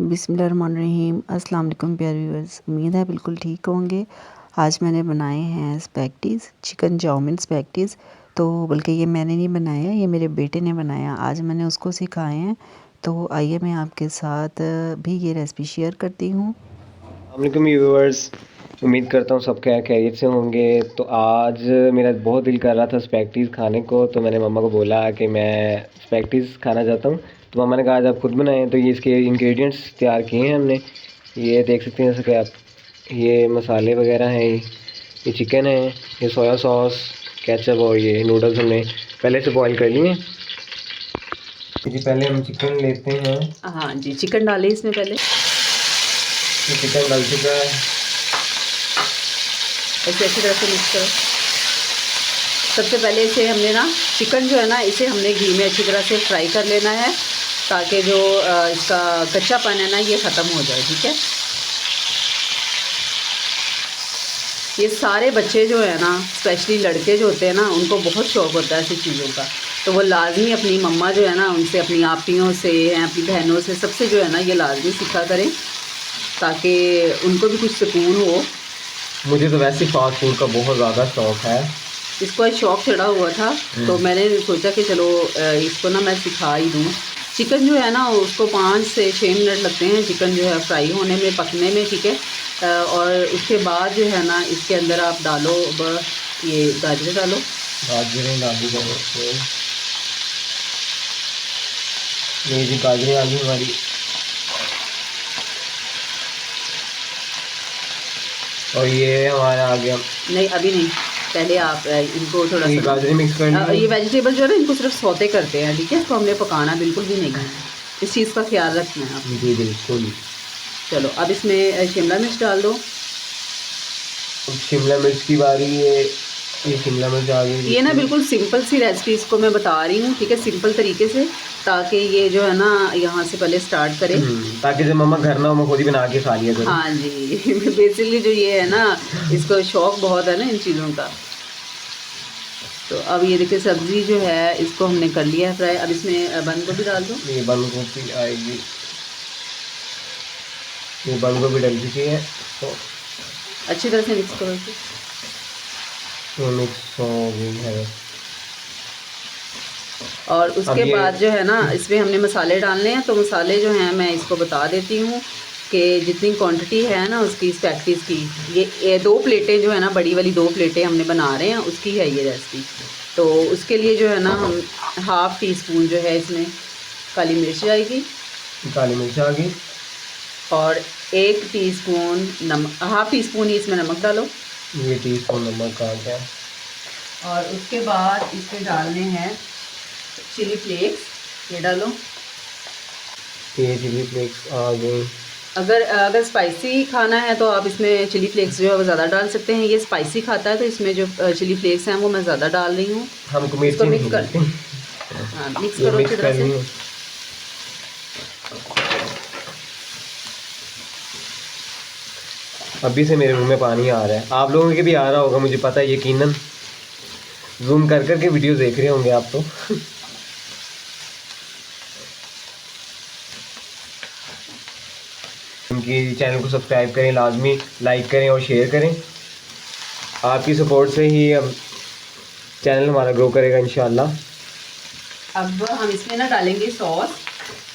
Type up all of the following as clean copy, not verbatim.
बिस्मिल्लाहिर्रहमानिर्रहीम। अस्सलाम वालेकुम प्यारे व्यूअर्स, उम्मीद है बिल्कुल ठीक होंगे। आज मैंने बनाए हैं स्पैगटीज़, चिकन चाउमीन स्पैगटीज़। तो बल्कि ये मैंने नहीं बनाया, ये मेरे बेटे ने बनाया। आज मैंने उसको सिखाए हैं। तो आइए मैं आपके साथ भी ये रेसिपी शेयर करती हूँ। अस्सलाम व्यूअर्स, उम्मीद करता हूँ सब खैरियत से होंगे। तो आज मेरा बहुत दिल कर रहा था स्पैगटीज़ खाने को, तो मैंने मम्मा को बोला कि मैं स्पैगटीज़ खाना चाहता हूँ। तो मम्मा ने कहा आज आप खुद बनाएं। तो ये इसके इंग्रेडिएंट्स तैयार किए हैं हमने। ये देख सकते हैं जैसे कि आप, ये मसाले वगैरह हैं, ये चिकन है, ये सोया सॉस, केचप और ये नूडल्स हमने पहले से बॉईल कर लिए। जी पहले हम चिकन लेते हैं। हाँ जी, चिकन डालें इसमें पहले। तो चिकन डाल चुका है, ऐसे अच्छी तरह से मिक्स करो। सबसे पहले इसे हमने ना, चिकन जो है ना, इसे हमने घी में अच्छी तरह से फ्राई कर लेना है, ताकि जो इसका कच्चापन है ना, ये ख़त्म हो जाए। ठीक है। ये सारे बच्चे जो है ना, स्पेशली लड़के जो होते हैं ना, उनको बहुत शौक़ होता है ऐसी चीज़ों का। तो वो लाजमी अपनी मम्मा जो है ना, उनसे, अपनी आपियों से, अपनी बहनों से, सबसे जो है ना, ये लाजमी सीखा करें, ताकि उनको भी कुछ सुकून हो। मुझे तो वैसे फास्ट फूड का बहुत ज़्यादा शौक़ है। इसको एक शौक़ चढ़ा हुआ था, तो मैंने सोचा कि चलो इसको ना मैं सिखा ही दूँ। चिकन जो है ना, उसको 5 से 6 मिनट लगते हैं चिकन जो है फ्राई होने में, पकने में। ठीक है। और उसके बाद जो है ना, इसके अंदर आप डालो, ये गाजर डालो। गाजरें डाली जाए, ये जी गाजरें आ गई हमारी। और ये हमारा आ गया। नहीं, अभी नहीं, पहले आप इनको थोड़ा सा गाजरें मिक्स करनी। ये वेजिटेबल जो है ना, इनको सिर्फ सौते करते हैं। ठीक है। इसको हमने पकाना बिल्कुल भी नहीं है, इस चीज़ का ख्याल रखना है आप। जी बिल्कुल। चलो अब इसमें शिमला मिर्च डाल दो। शिमला मिर्च की बारी है। ये शिमला मिर्च आ गई। ये ना बिल्कुल सिंपल सी रेसिपी इसको मैं बता रही हूँ। ठीक है, सिंपल तरीके से, ताकि ये जो है ना, यहाँ से पहले स्टार्ट करें, ताकि जब मम्मा घर ना हो मैं खुद ही बना के खा लिया करूँ। हाँ जी। बेसिकली जो ये है ना, इसको शौक़ बहुत है ना इन चीज़ों का। तो अब ये देखिए, सब्ज़ी जो है इसको हमने कर लिया है फ्राई। अब इसमें बंद गोभी डाल दो। ये बंद गोभी आएगी, ये बंद गोभी डल चुकी है। तो अच्छी तरह से मिक्स करो इसे। ये मिक्स हो गई है। और उसके बाद जो है ना, इसमें हमने मसाले डालने हैं। तो मसाले जो हैं मैं इसको बता देती हूँ कि जितनी क्वांटिटी है ना उसकी स्पैगटीज़ की, ये 2 प्लेटें जो है ना, बड़ी वाली 2 प्लेटें हमने बना रहे हैं, उसकी है ये रेसिपी। तो उसके लिए जो है ना, हम ½ टी स्पून जो है इसमें काली मिर्च जाएगी, काली मिर्च आ गई। और 1 टीस्पून नमक, ½ टी स्पून ही इसमें नमक डालो। ये टीस्पून नमक आ गया। और उसके बाद इसमें डालने हैं चिली फ्लेक्स, ये डालो। ये चिली फ्लेक्स आ गई। अगर स्पाइसी खाना है तो आप इसमें चिली फ्लेक्स जो है वो ज़्यादा डाल सकते हैं। ये स्पाइसी खाता है, तो इसमें जो चिली फ्लेक्स हैं वो मैं ज़्यादा डाल रही हूँ। हमको इसको मिर्ची मिक्स कर, हाँ मिक्स करो अच्छी तरह से। अभी से मेरे मुंह में पानी आ रहा है, आप लोगों के भी आ रहा होगा मुझे पता है, यकीनन जूम कर कर के वीडियो देख रहे होंगे आप तो। उनकी चैनल को सब्सक्राइब करें, लाजमी लाइक करें और शेयर करें। आपकी सपोर्ट से ही अब चैनल हमारा ग्रो करेगा इंशाल्लाह। अब हम इसमें ना डालेंगे सॉस।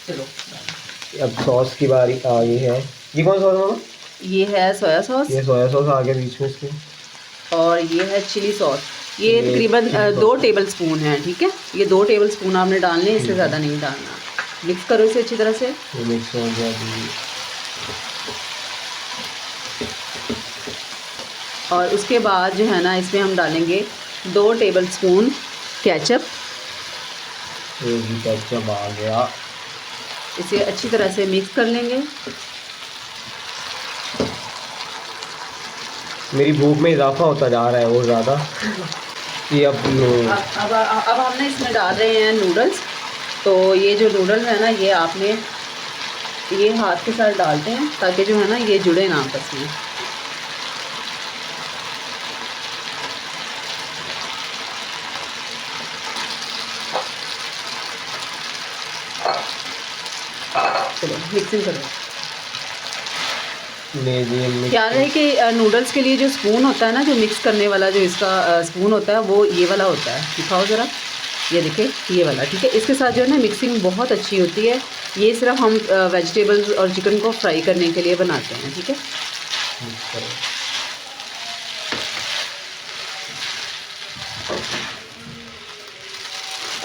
चलो अब सॉस की बारी आ गई है। ये कौन सा सॉस है? ये है सोया सॉस। ये सोया सॉस आ गया बीच में इसके। और ये है चिली सॉस। ये तकरीबन 2 टेबल स्पून है। ठीक है, ये 2 टेबल स्पून आपने डालने, इससे ज़्यादा नहीं डालना। मिक्स करो इसे अच्छी तरह से। ये मिक्स हो गया अभी। और उसके बाद जो है ना, इसमें हम डालेंगे 2 टेबल स्पून केचप। ये भी केचप आ गया। इसे अच्छी तरह से मिक्स कर लेंगे। मेरी भूख में इजाफा होता जा रहा है और ज़्यादा। ये अब हमने इसमें डाल रहे हैं नूडल्स। तो ये जो नूडल्स है ना, ये आपने ये हाथ के साथ डालते हैं, ताकि जो है ना, ये जुड़े ना आपस में। चलो मिक्सिंग करो। मीडियम ख्याल रहे कि नूडल्स के लिए जो स्पून होता है ना, जो मिक्स करने वाला जो इसका स्पून होता है वो ये वाला होता है। दिखाओ ज़रा, ये देखिए ये वाला, ठीक है। इसके साथ जो है ना मिक्सिंग बहुत अच्छी होती है। ये सिर्फ हम वेजिटेबल्स और चिकन को फ्राई करने के लिए बनाते हैं, ठीक है।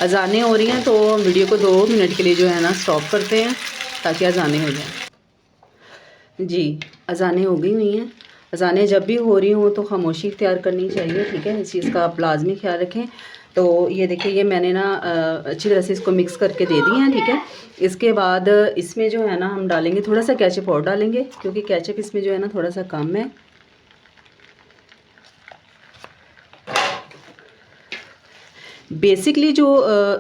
अजानें हो रही हैं तो वीडियो को 2 मिनट के लिए जो है ना स्टॉप करते हैं ताकि अजानें हो जाएं। जी, अजानें हो गई हुई हैं। अजानें जब भी हो रही हों तो खामोशी इख्तियार करनी चाहिए, ठीक है। इस चीज़ का आप लाजमी ख्याल रखें। तो ये देखिए, ये मैंने ना अच्छी तरह से इसको मिक्स करके दे दी हैं, ठीक है। इसके बाद इसमें जो है ना हम डालेंगे थोड़ा सा केचप और डालेंगे, क्योंकि केचप इसमें जो है ना थोड़ा सा कम है। बेसिकली जो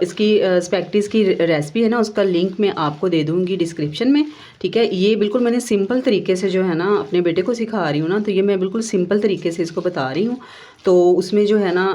इसकी स्पैगेटीज़ की रेसिपी है ना, उसका लिंक मैं आपको दे दूँगी डिस्क्रिप्शन में, ठीक है। ये बिल्कुल मैंने सिंपल तरीके से जो है ना अपने बेटे को सिखा रही हूँ ना, तो ये मैं बिल्कुल सिंपल तरीके से इसको बता रही हूँ। तो उसमें जो है ना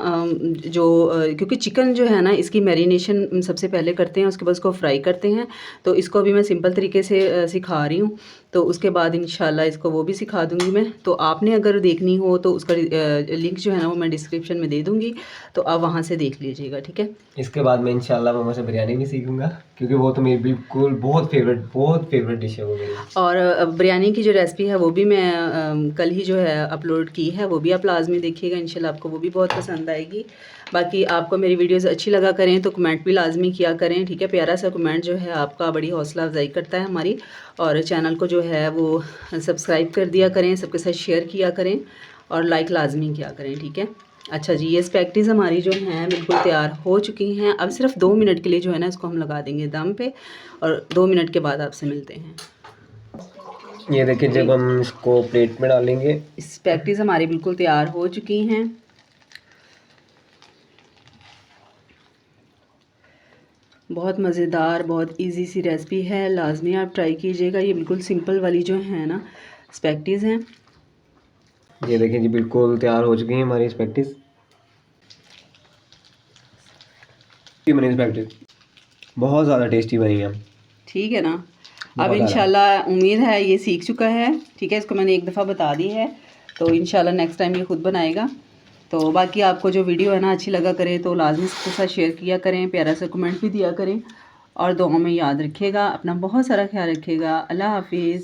क्योंकि चिकन जो है ना इसकी मैरिनेशन सबसे पहले करते हैं, उसके बाद उसको फ्राई करते हैं। तो इसको भी मैं सिंपल तरीके से सिखा रही हूँ। तो उसके बाद इंशाल्लाह इसको वो भी सिखा दूँगी मैं। तो आपने अगर देखनी हो तो उसका लिंक जो है ना वो मैं डिस्क्रिप्शन में दे दूँगी, तो आप वहाँ से देख लीजिएगा, ठीक है। इसके बाद मैं इंशाल्लाह मम्मा से बिरयानी भी सीखूंगा, क्योंकि वो तो मेरी बिल्कुल बहुत फेवरेट डिश है वो मेरी। और बिरयानी की जो रेसिपी है वो भी मैं कल ही जो है अपलोड की है, वो भी आप लाजमी देखिएगा, इंशाल्लाह आपको वो भी बहुत पसंद आएगी। बाकी आपको मेरी वीडियोस अच्छी लगा करें तो कमेंट भी लाजमी किया करें, ठीक है। प्यारा सा कमेंट जो है आपका बड़ी हौसला अफजाई करता है हमारी। और चैनल को जो है वो सब्सक्राइब कर दिया करें, सबके साथ शेयर किया करें और लाइक लाजमी किया करें, ठीक है। अच्छा जी, ये स्पैगेटीज़ हमारी जो हैं बिल्कुल तैयार हो चुकी हैं। अब सिर्फ 2 मिनट के लिए जो है ना इसको हम लगा देंगे दम पे, और 2 मिनट के बाद आपसे मिलते हैं। ये देखिए, जब हम इसको प्लेट में डालेंगे, स्पैगेटीज़ हमारी बिल्कुल तैयार हो चुकी हैं। बहुत मज़ेदार, बहुत इजी सी रेसिपी है, लाजमी आप ट्राई कीजिएगा। ये बिल्कुल सिंपल वाली जो है ना स्पैगेटीज़ हैं। ये देखिए जी, बिल्कुल तैयार हो चुकी हैं हमारी स्पैगेटीज़। बनी स्पैगेटीज़ बहुत ज़्यादा टेस्टी बनी है, ठीक है ना। अब इंशाल्लाह उम्मीद है ये सीख चुका है, ठीक है। इसको मैंने एक दफ़ा बता दी है, तो इंशाल्लाह नेक्स्ट टाइम ये खुद बनाएगा। तो बाकी आपको जो वीडियो है ना अच्छी लगा करे तो लाजमी सबके साथ शेयर किया करें, प्यारा सा कमेंट भी दिया करें, और दुआ में याद रखिएगा। अपना बहुत सारा ख्याल रखिएगा। अल्लाह हाफिज़।